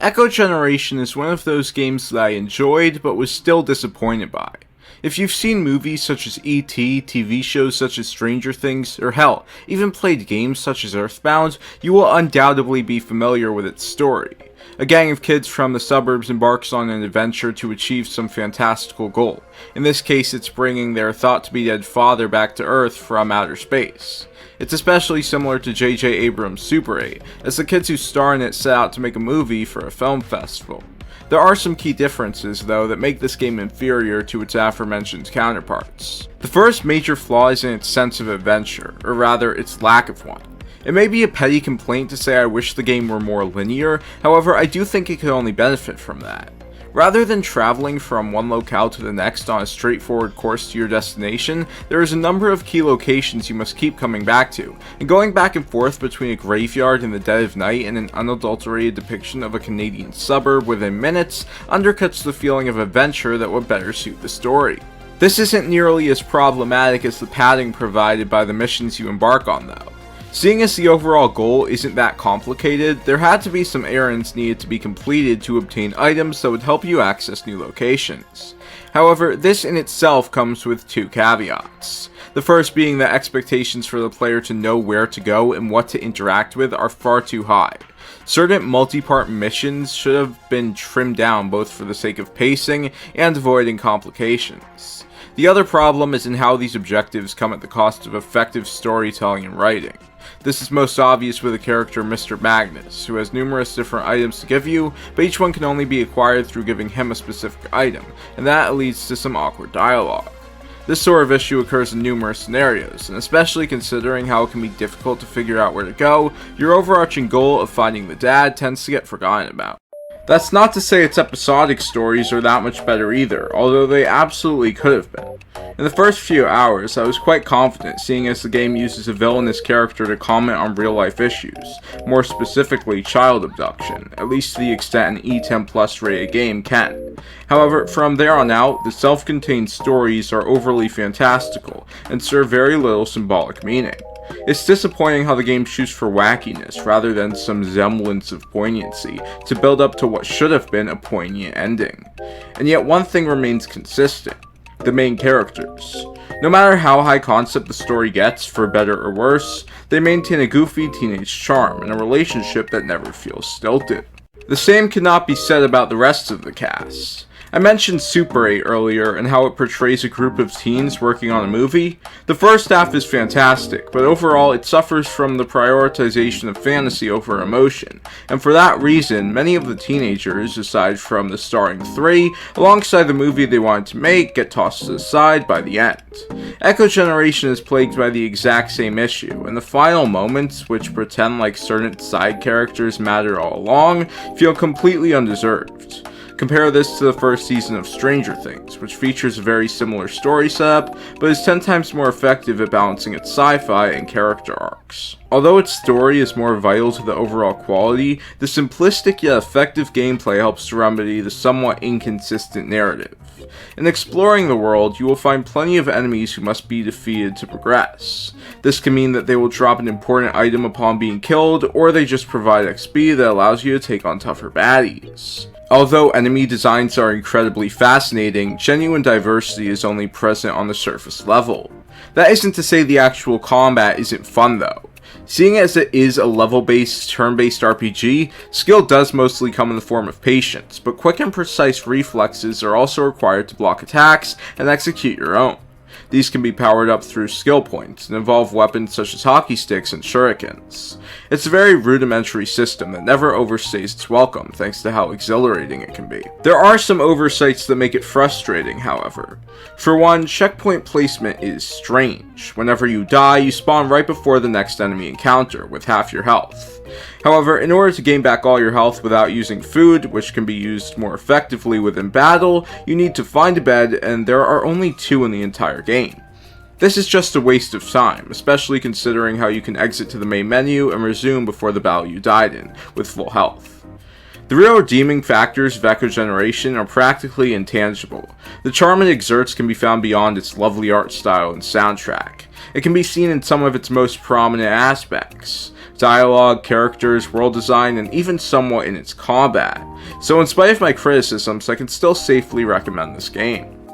Echo Generation is one of those games that I enjoyed but was still disappointed by. If you've seen movies such as E.T., TV shows such as Stranger Things, or hell, even played games such as Earthbound, you will undoubtedly be familiar with its story. A gang of kids from the suburbs embarks on an adventure to achieve some fantastical goal. In this case, it's bringing their thought-to-be-dead father back to Earth from outer space. It's especially similar to J.J. Abrams' Super 8, as the kids who star in it set out to make a movie for a film festival. There are some key differences, though, that make this game inferior to its aforementioned counterparts. The first major flaw is in its sense of adventure, or rather, its lack of one. It may be a petty complaint to say I wish the game were more linear, however, I do think it could only benefit from that. Rather than traveling from one locale to the next on a straightforward course to your destination, there is a number of key locations you must keep coming back to, and going back and forth between a graveyard in the dead of night and an unadulterated depiction of a Canadian suburb within minutes undercuts the feeling of adventure that would better suit the story. This isn't nearly as problematic as the padding provided by the missions you embark on, though. Seeing as the overall goal isn't that complicated, there had to be some errands needed to be completed to obtain items that would help you access new locations. However, this in itself comes with two caveats. The first being that expectations for the player to know where to go and what to interact with are far too high. Certain multi-part missions should have been trimmed down both for the sake of pacing and avoiding complications. The other problem is in how these objectives come at the cost of effective storytelling and writing. This is most obvious with the character Mr. Magnus, who has numerous different items to give you, but each one can only be acquired through giving him a specific item, and that leads to some awkward dialogue. This sort of issue occurs in numerous scenarios, and especially considering how it can be difficult to figure out where to go, your overarching goal of finding the dad tends to get forgotten about. That's not to say its episodic stories are that much better either, although they absolutely could have been. In the first few hours, I was quite confident, seeing as the game uses a villainous character to comment on real-life issues, more specifically child abduction, at least to the extent an E10 Plus rated game can. However, from there on out, the self-contained stories are overly fantastical, and serve very little symbolic meaning. It's disappointing how the game shoots for wackiness rather than some semblance of poignancy to build up to what should have been a poignant ending. And yet one thing remains consistent: the main characters. No matter how high concept the story gets, for better or worse, they maintain a goofy teenage charm and a relationship that never feels stilted. The same cannot be said about the rest of the cast. I mentioned Super 8 earlier and how it portrays a group of teens working on a movie. The first half is fantastic, but overall it suffers from the prioritization of fantasy over emotion, and for that reason, many of the teenagers, aside from the starring three, alongside the movie they wanted to make, get tossed to the side by the end. Echo Generation is plagued by the exact same issue, and the final moments, which pretend like certain side characters matter all along, feel completely undeserved. Compare this to the first season of Stranger Things, which features a very similar story setup, but is 10 times more effective at balancing its sci-fi and character arcs. Although its story is more vital to the overall quality, the simplistic yet effective gameplay helps to remedy the somewhat inconsistent narrative. In exploring the world, you will find plenty of enemies who must be defeated to progress. This can mean that they will drop an important item upon being killed, or they just provide XP that allows you to take on tougher baddies. Although enemy designs are incredibly fascinating, genuine diversity is only present on the surface level. That isn't to say the actual combat isn't fun though. Seeing as it is a level-based, turn-based RPG, skill does mostly come in the form of patience, but quick and precise reflexes are also required to block attacks and execute your own. These can be powered up through skill points and involve weapons such as hockey sticks and shurikens. It's a very rudimentary system that never overstays its welcome thanks to how exhilarating it can be. There are some oversights that make it frustrating, however. For one, checkpoint placement is strange. Whenever you die, you spawn right before the next enemy encounter, with half your health. However, in order to gain back all your health without using food, which can be used more effectively within battle, you need to find a bed, and there are only 2 in the entire game. This is just a waste of time, especially considering how you can exit to the main menu and resume before the battle you died in, with full health. The real redeeming factors of Echo Generation are practically intangible. The charm it exerts can be found beyond its lovely art style and soundtrack. It can be seen in some of its most prominent aspects. dialogue, characters, world design, and even somewhat in its combat. So in spite of my criticisms, I can still safely recommend this game.